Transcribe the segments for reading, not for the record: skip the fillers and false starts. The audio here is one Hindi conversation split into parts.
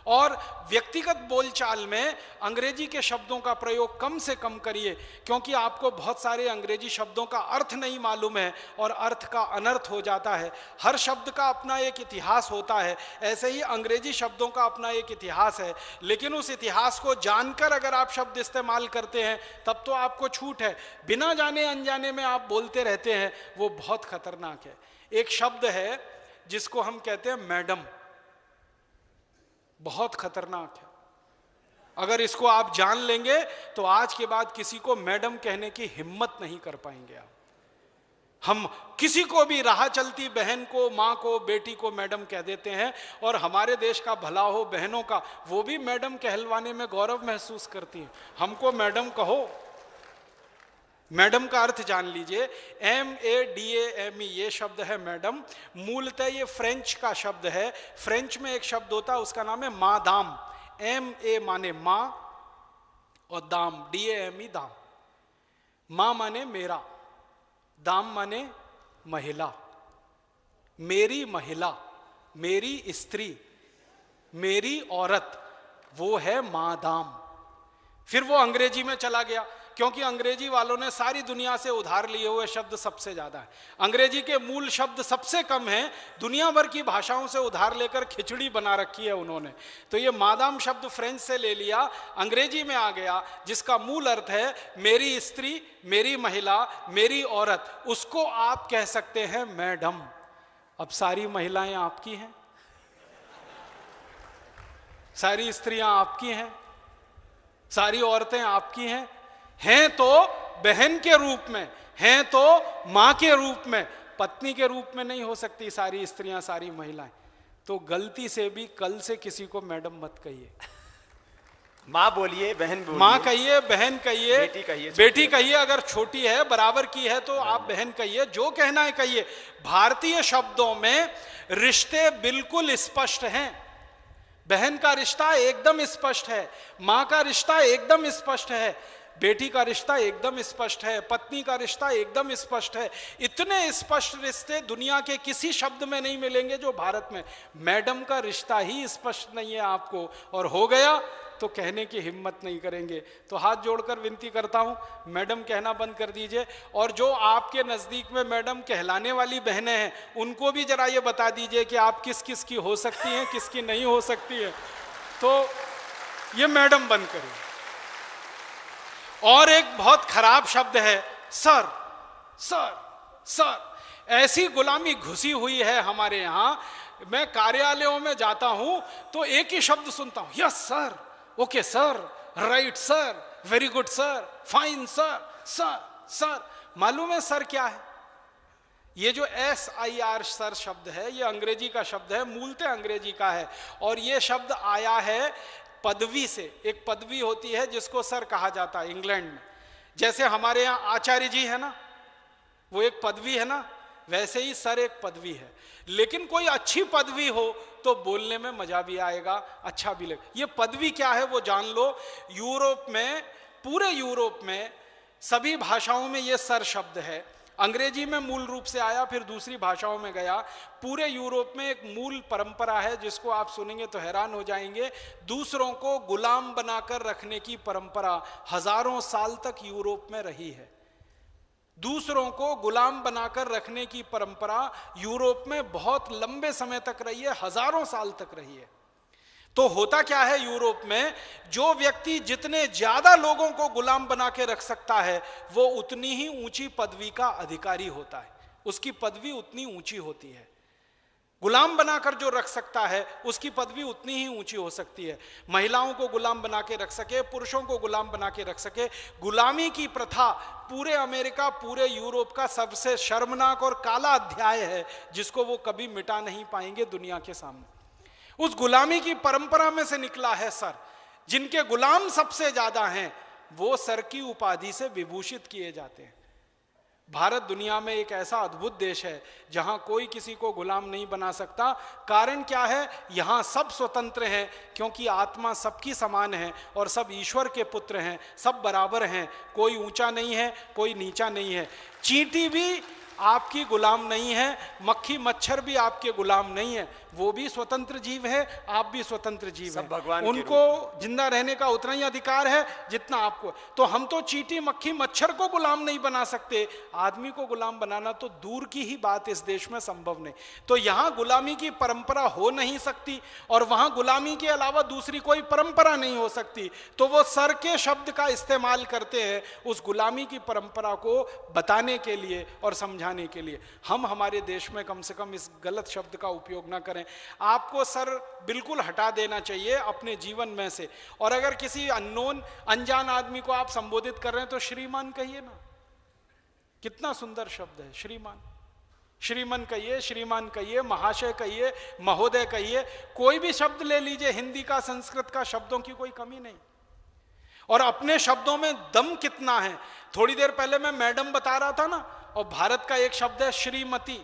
और व्यक्तिगत बोलचाल में अंग्रेजी के शब्दों का प्रयोग कम से कम करिए, क्योंकि आपको बहुत सारे अंग्रेजी शब्दों का अर्थ नहीं मालूम है और अर्थ का अनर्थ हो जाता है। हर शब्द का अपना एक इतिहास होता है, ऐसे ही अंग्रेजी शब्दों का अपना एक इतिहास है, लेकिन उस इतिहास को जानकर अगर आप शब्द इस्तेमाल करते हैं तब तो आपको छूट है। बिना जाने अनजाने में आप बोलते रहते हैं, वो बहुत खतरनाक है। एक शब्द है जिसको हम कहते हैं मैडम, बहुत खतरनाक है। अगर इसको आप जान लेंगे तो आज के बाद किसी को मैडम कहने की हिम्मत नहीं कर पाएंगे आप। हम किसी को भी राह चलती बहन को, माँ को, बेटी को मैडम कह देते हैं, और हमारे देश का भला हो बहनों का, वो भी मैडम कहलवाने में गौरव महसूस करती हैं। हमको मैडम कहो। मैडम का अर्थ जान लीजिए, MADAME ये शब्द है मैडम। मूलतः ये फ्रेंच का शब्द है। फ्रेंच में एक शब्द होता है, उसका नाम है मादाम। MA माने माँ और दाम DAME दाम। माँ माने मेरा, दाम माने महिला, मेरी महिला, मेरी स्त्री, मेरी औरत, वो है मादाम। फिर वो अंग्रेजी में चला गया, क्योंकि अंग्रेजी वालों ने सारी दुनिया से उधार लिए हुए शब्द सबसे ज्यादा है। अंग्रेजी के मूल शब्द सबसे कम हैं, दुनिया भर की भाषाओं से उधार लेकर खिचड़ी बना रखी है उन्होंने। तो ये मादाम शब्द फ्रेंच से ले लिया, अंग्रेजी में आ गया, जिसका मूल अर्थ है मेरी स्त्री, मेरी महिला, मेरी औरत। उसको आप कह सकते हैं मैडम। अब सारी महिलाएं आपकी हैं, सारी स्त्रियां आपकी हैं, सारी औरतें आपकी हैं तो बहन के रूप में, हैं तो मां के रूप में, पत्नी के रूप में नहीं हो सकती सारी स्त्रियां, सारी महिलाएं। तो गलती से भी कल से किसी को मैडम मत कहिए। मां बोलिए, बहन बोलिए, मां कहिए, बहन कहिए, बेटी कहिए। अगर छोटी है, बराबर की है तो आप बहन कहिए, जो कहना है कहिए। भारतीय शब्दों में रिश्ते बिल्कुल स्पष्ट हैं। बहन का रिश्ता एकदम स्पष्ट है, मां का रिश्ता एकदम स्पष्ट है, बेटी का रिश्ता एकदम स्पष्ट है, पत्नी का रिश्ता एकदम स्पष्ट है। इतने स्पष्ट रिश्ते दुनिया के किसी शब्द में नहीं मिलेंगे जो भारत में। मैडम का रिश्ता ही स्पष्ट नहीं है आपको, और हो गया तो कहने की हिम्मत नहीं करेंगे। तो हाथ जोड़कर विनती करता हूं, मैडम कहना बंद कर दीजिए। और जो आपके नजदीक में मैडम कहलाने वाली बहनें हैं, उनको भी जरा ये बता दीजिए कि आप किस किस की हो सकती हैं, किसकी नहीं हो सकती है। तो ये मैडम बंद करिए। और एक बहुत खराब शब्द है सर, सर, सर। ऐसी गुलामी घुसी हुई है हमारे यहां। मैं कार्यालयों में जाता हूं तो एक ही शब्द सुनता हूं, yes sir, okay sir, right sir, very good sir, fine sir, sir, sir. मालूम है सर क्या है? ये जो SIR सर शब्द है, ये अंग्रेजी का शब्द है, मूलतः अंग्रेजी का है। और ये शब्द आया है पदवी से। एक पदवी होती है जिसको सर कहा जाता है इंग्लैंड में। जैसे हमारे यहाँ आचार्य जी है ना, वो एक पदवी है ना, वैसे ही सर एक पदवी है। लेकिन कोई अच्छी पदवी हो तो बोलने में मजा भी आएगा, अच्छा भी लगे। ये पदवी क्या है वो जान लो। यूरोप में, पूरे यूरोप में सभी भाषाओं में ये सर शब्द है। अंग्रेजी में मूल रूप से आया, फिर दूसरी भाषाओं में गया। पूरे यूरोप में एक मूल परंपरा है जिसको आप सुनेंगे तो हैरान हो जाएंगे। दूसरों को गुलाम बनाकर रखने की परंपरा हजारों साल तक यूरोप में रही है। दूसरों को गुलाम बनाकर रखने की परंपरा यूरोप में बहुत लंबे समय तक रही है, हजारों साल तक रही है। तो होता क्या है यूरोप में, जो व्यक्ति जितने ज्यादा लोगों को गुलाम बना के रख सकता है वो उतनी ही ऊंची पदवी का अधिकारी होता है, उसकी पदवी उतनी ऊंची होती है। गुलाम बनाकर जो रख सकता है उसकी पदवी उतनी ही ऊंची हो सकती है। महिलाओं को गुलाम बना के रख सके, पुरुषों को गुलाम बना के रख सके। गुलामी की प्रथा पूरे अमेरिका, पूरे यूरोप का सबसे शर्मनाक और काला अध्याय है जिसको वो कभी मिटा नहीं पाएंगे दुनिया के सामने। उस गुलामी की परंपरा में से निकला है सर। जिनके गुलाम सबसे ज्यादा हैं वो सर की उपाधि से विभूषित किए जाते हैं। भारत दुनिया में एक ऐसा अद्भुत देश है जहां कोई किसी को गुलाम नहीं बना सकता। कारण क्या है? यहां सब स्वतंत्र हैं, क्योंकि आत्मा सबकी समान है और सब ईश्वर के पुत्र हैं, सब बराबर हैं, कोई ऊंचा नहीं है, कोई नीचा नहीं है। चींटी भी आपकी गुलाम नहीं है, मक्खी मच्छर भी आपके गुलाम नहीं है। वो भी स्वतंत्र जीव है, आप भी स्वतंत्र जीव सब है, भगवान के उनको जिंदा रहने का उतना ही अधिकार है जितना आपको। तो हम तो चींटी मक्खी मच्छर को गुलाम नहीं बना सकते, आदमी को गुलाम बनाना तो दूर की ही बात इस देश में संभव नहीं। तो यहां गुलामी की परंपरा हो नहीं सकती और वहां गुलामी के अलावा दूसरी कोई परंपरा नहीं हो सकती। तो वो सर के शब्द का इस्तेमाल करते हैं उस गुलामी की परंपरा को बताने के लिए और समझाने के लिए। हम हमारे देश में कम से कम इस गलत शब्द का उपयोग ना करें। आपको सर बिल्कुल हटा देना चाहिए अपने जीवन में से, और अगर किसी अननोन अनजान आदमी को आप संबोधित कर रहे हैं तो श्रीमान कहिए ना, कितना सुंदर शब्द है श्रीमान। श्रीमान कहिए, श्रीमान कहिए, महाशय कहिए, महोदय कहिए, कोई भी शब्द ले लीजिए, हिंदी का संस्कृत का शब्दों की कोई कमी नहीं। और अपने शब्दों में दम कितना है। थोड़ी देर पहले मैं मैडम बता रहा था ना, और भारत का एक शब्द है श्रीमती।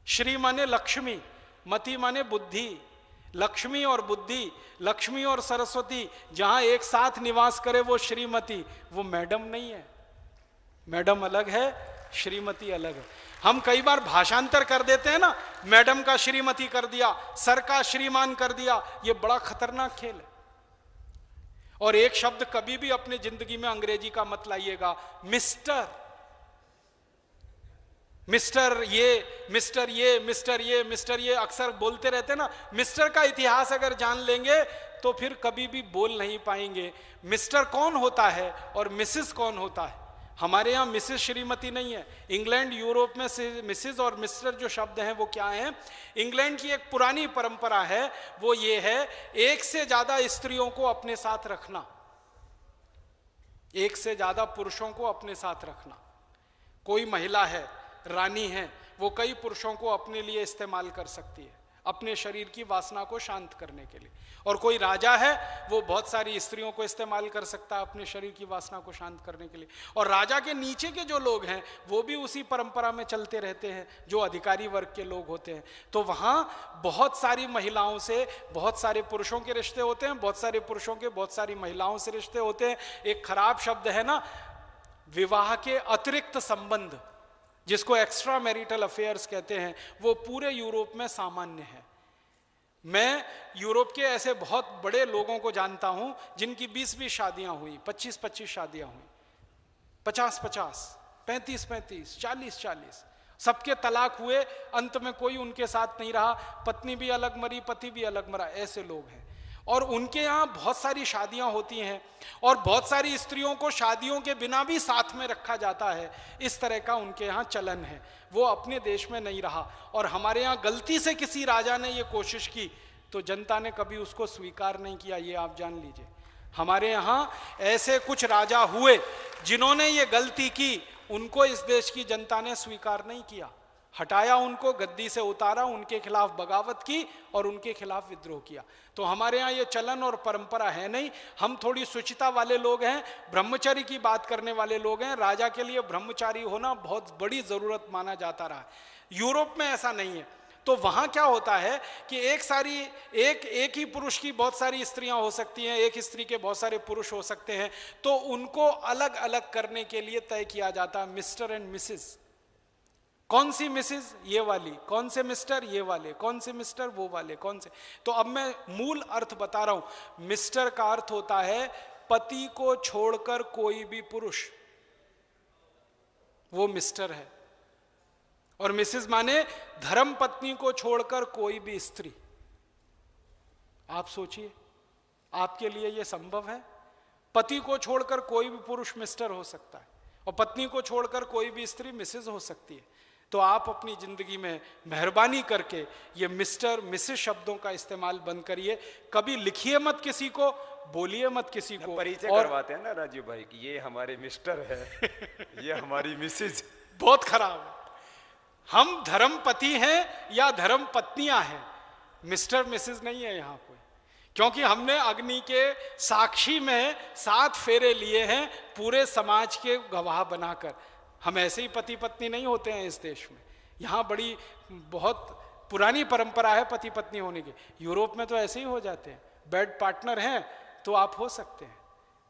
श्री माने लक्ष्मी, मति माने बुद्धि। लक्ष्मी और बुद्धि, लक्ष्मी और सरस्वती जहां एक साथ निवास करे वो श्रीमती, वो मैडम नहीं है। मैडम अलग है, श्रीमती अलग है। हम कई बार भाषांतर कर देते हैं ना, मैडम का श्रीमती कर दिया, सर का श्रीमान कर दिया, ये बड़ा खतरनाक खेल है। और एक शब्द कभी भी अपने जिंदगी में अंग्रेजी का मत लाइएगा, मिस्टर। मिस्टर ये, मिस्टर ये, मिस्टर ये, मिस्टर ये अक्सर बोलते रहते हैं ना। मिस्टर का इतिहास अगर जान लेंगे तो फिर कभी भी बोल नहीं पाएंगे। मिस्टर कौन होता है और मिसेस कौन होता है। हमारे यहाँ मिसेस श्रीमती नहीं है। इंग्लैंड यूरोप में मिसेस और मिस्टर जो शब्द हैं वो क्या हैं। इंग्लैंड की एक पुरानी परंपरा है, वो ये है, एक से ज्यादा स्त्रियों को अपने साथ रखना, एक से ज्यादा पुरुषों को अपने साथ रखना। कोई महिला है, रानी है, वो कई पुरुषों को अपने लिए इस्तेमाल कर सकती है, अपने शरीर की वासना को शांत करने के लिए। और कोई राजा है, वो बहुत सारी स्त्रियों को इस्तेमाल कर सकता है अपने शरीर की वासना को शांत करने के लिए। और राजा के नीचे के जो लोग हैं वो भी उसी परंपरा में चलते रहते हैं, जो अधिकारी वर्ग के लोग होते हैं। तो वहां बहुत सारी महिलाओं से बहुत सारे पुरुषों के रिश्ते होते हैं, बहुत सारे पुरुषों के बहुत सारी महिलाओं से रिश्ते होते हैं। एक खराब शब्द है ना, विवाह के अतिरिक्त संबंध, जिसको एक्स्ट्रा मैरिटल अफेयर्स कहते हैं, वो पूरे यूरोप में सामान्य है। मैं यूरोप के ऐसे बहुत बड़े लोगों को जानता हूं जिनकी 20-20 शादियां हुई, 25-25 शादियां हुई, 50-50, 35-35, 40-40, सबके तलाक हुए, अंत में कोई उनके साथ नहीं रहा, पत्नी भी अलग मरी, पति भी अलग मरा, ऐसे लोग हैं। और उनके यहाँ बहुत सारी शादियां होती हैं और बहुत सारी स्त्रियों को शादियों के बिना भी साथ में रखा जाता है। इस तरह का उनके यहाँ चलन है, वो अपने देश में नहीं रहा। और हमारे यहाँ गलती से किसी राजा ने ये कोशिश की तो जनता ने कभी उसको स्वीकार नहीं किया, ये आप जान लीजिए। हमारे यहाँ ऐसे कुछ राजा हुए जिन्होंने ये गलती की, उनको इस देश की जनता ने स्वीकार नहीं किया, हटाया उनको, गद्दी से उतारा, उनके खिलाफ बगावत की और उनके खिलाफ विद्रोह किया। तो हमारे यहाँ ये चलन और परंपरा है नहीं। हम थोड़ी शुचिता वाले लोग हैं, ब्रह्मचर्य की बात करने वाले लोग हैं। राजा के लिए ब्रह्मचारी होना बहुत बड़ी जरूरत माना जाता रहा है। यूरोप में ऐसा नहीं है। तो वहां क्या होता है कि एक ही पुरुष की बहुत सारी स्त्रियां हो सकती हैं, एक स्त्री के बहुत सारे पुरुष हो सकते हैं। तो उनको अलग अलग करने के लिए तय किया जाता है मिस्टर एंड मिसेस। कौन सी मिसेस? ये वाली। कौन से मिस्टर? ये वाले। कौन से मिस्टर? वो वाले। कौन से? तो अब मैं मूल अर्थ बता रहा हूं। मिस्टर का अर्थ होता है पति को छोड़कर कोई भी पुरुष, वो मिस्टर है। और मिसेस माने धर्म पत्नी को छोड़कर कोई भी स्त्री। आप सोचिए, आपके लिए यह संभव है? पति को छोड़कर कोई भी पुरुष मिस्टर हो सकता है और पत्नी को छोड़कर कोई भी स्त्री मिसेस हो सकती है। तो आप अपनी जिंदगी में मेहरबानी करके ये मिस्टर मिसेस शब्दों का इस्तेमाल बंद करिए। कभी लिखिए मत किसी को, बोलिए मत किसी को। परिचय करवाते हैं ना राजीव भाई कि ये हमारे मिस्टर है, ये हमारी मिसेज। बहुत खराब है। हम धर्म पति हैं या धर्म पत्नियां हैं, मिस्टर मिसेस नहीं है यहाँ कोई। क्योंकि हमने अग्नि के साक्षी में 7 फेरे लिए हैं पूरे समाज के गवाह बनाकर। हम ऐसे ही पति पत्नी नहीं होते हैं इस देश में। यहाँ बड़ी बहुत पुरानी परंपरा है पति पत्नी होने की। यूरोप में तो ऐसे ही हो जाते हैं। बेड पार्टनर हैं तो आप हो सकते हैं,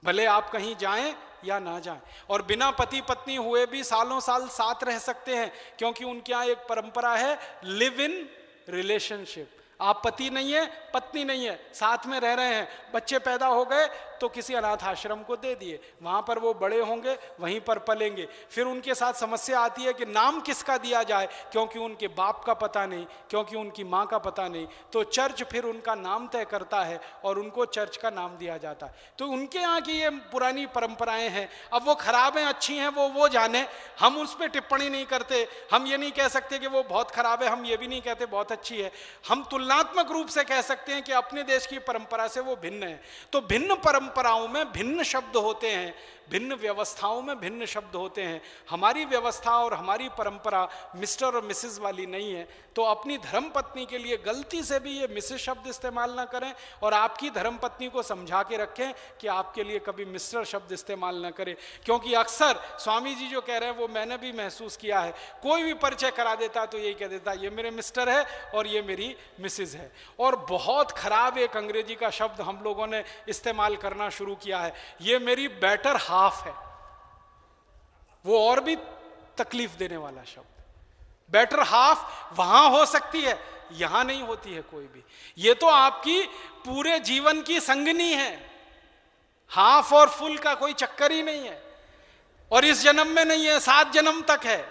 भले आप कहीं जाएं या ना जाएं। और बिना पति पत्नी हुए भी सालों साल साथ रह सकते हैं, क्योंकि उनके यहाँ एक परंपरा है लिव इन रिलेशनशिप। आप पति नहीं है, पत्नी नहीं है, साथ में रह रहे हैं, बच्चे पैदा हो गए तो किसी अनाथ आश्रम को दे दिए, वहां पर वो बड़े होंगे, वहीं पर पलेंगे। फिर उनके साथ समस्या आती है कि नाम किसका दिया जाए, क्योंकि उनके बाप का पता नहीं, क्योंकि उनकी माँ का पता नहीं, तो चर्च फिर उनका नाम तय करता है और उनको चर्च का नाम दिया जाता है। तो उनके यहाँ की ये पुरानी परंपराएं हैं। अब वो खराब हैं अच्छी हैं वो जाने, हम उस पर टिप्पणी नहीं करते। हम ये नहीं कह सकते कि वो बहुत खराब है, हम ये भी नहीं कहते बहुत अच्छी है। हम तुलनात्मक रूप से कह सकते हैं कि अपने देश की परंपरा से वो भिन्न है। तो भिन्न परंपराओं में भिन्न शब्द होते हैं, भिन्न व्यवस्थाओं में भिन्न शब्द होते हैं। हमारी व्यवस्था और हमारी परंपरा मिस्टर और मिसेस वाली नहीं है। तो अपनी धर्मपत्नी के लिए गलती से भी ये मिसेस शब्द इस्तेमाल ना करें, और आपकी धर्मपत्नी को समझा के रखें कि आपके लिए कभी मिस्टर शब्द इस्तेमाल ना करें। क्योंकि अक्सर स्वामी जी जो कह रहे हैं वो मैंने भी महसूस किया है, कोई भी परिचय करा देता तो यही कह देता ये मेरे मिस्टर है और ये मेरी मिसेस है। और बहुत खराब एक अंग्रेजी का शब्द हम लोगों ने इस्तेमाल करना शुरू किया है, ये मेरी बेटर हाफ है। वो और भी तकलीफ देने वाला शब्द। बेटर हाफ वहां हो सकती है, यहां नहीं होती है कोई भी। ये तो आपकी पूरे जीवन की संगनी है। हाफ और फुल का कोई चक्कर ही नहीं है, और इस जन्म में नहीं है, 7 जन्म तक है।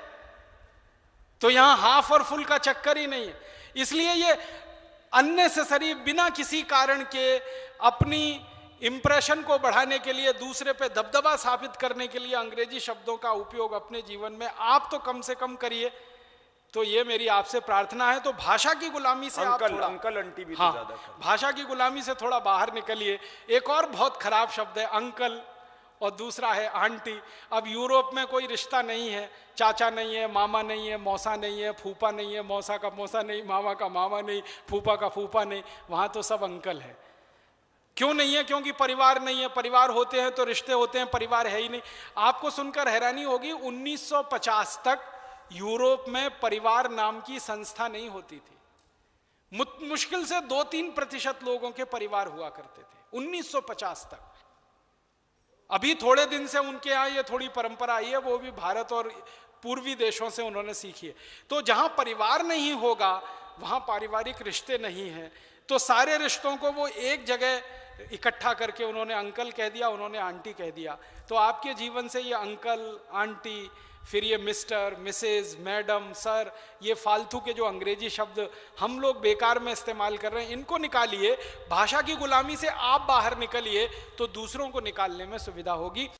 तो यहां हाफ और फुल का चक्कर ही नहीं है। इसलिए ये अननेसेसरी, बिना किसी कारण के अपनी इंप्रेशन को बढ़ाने के लिए, दूसरे पे दबदबा साबित करने के लिए अंग्रेजी शब्दों का उपयोग अपने जीवन में आप तो कम से कम करिए। तो ये मेरी आपसे प्रार्थना है। तो भाषा की गुलामी से आप थोड़ा, अंकल आंटी भी हाँ, तो ज्यादा कर। भाषा की गुलामी से थोड़ा बाहर निकलिए। एक और बहुत खराब शब्द है अंकल, और दूसरा है आंटी। अब यूरोप में कोई रिश्ता नहीं है, चाचा नहीं है, मामा नहीं है, मौसा नहीं है, फूफा नहीं है, मौसा का मौसा नहीं, मामा का मामा नहीं, फूफा का फूफा नहीं, वहां तो सब अंकल है। क्यों नहीं है? क्योंकि परिवार नहीं है। परिवार होते हैं तो रिश्ते होते हैं, परिवार है ही नहीं। आपको सुनकर हैरानी होगी, 1950 तक यूरोप में परिवार नाम की संस्था नहीं होती थी। मुश्किल से 2-3% लोगों के परिवार हुआ करते थे 1950 तक। अभी थोड़े दिन से उनके यहाँ ये थोड़ी परंपरा आई है, वो भी भारत और पूर्वी देशों से उन्होंने सीखी है। तो जहां परिवार नहीं होगा वहां पारिवारिक रिश्ते नहीं हैं। तो सारे रिश्तों को वो एक जगह इकट्ठा करके उन्होंने अंकल कह दिया, उन्होंने आंटी कह दिया। तो आपके जीवन से ये अंकल, आंटी, फिर ये मिस्टर, मिसेज, मैडम, सर, ये फालतू के जो अंग्रेजी शब्द हम लोग बेकार में इस्तेमाल कर रहे हैं, इनको निकालिए। भाषा की गुलामी से आप बाहर निकलिए तो दूसरों को निकालने में सुविधा होगी।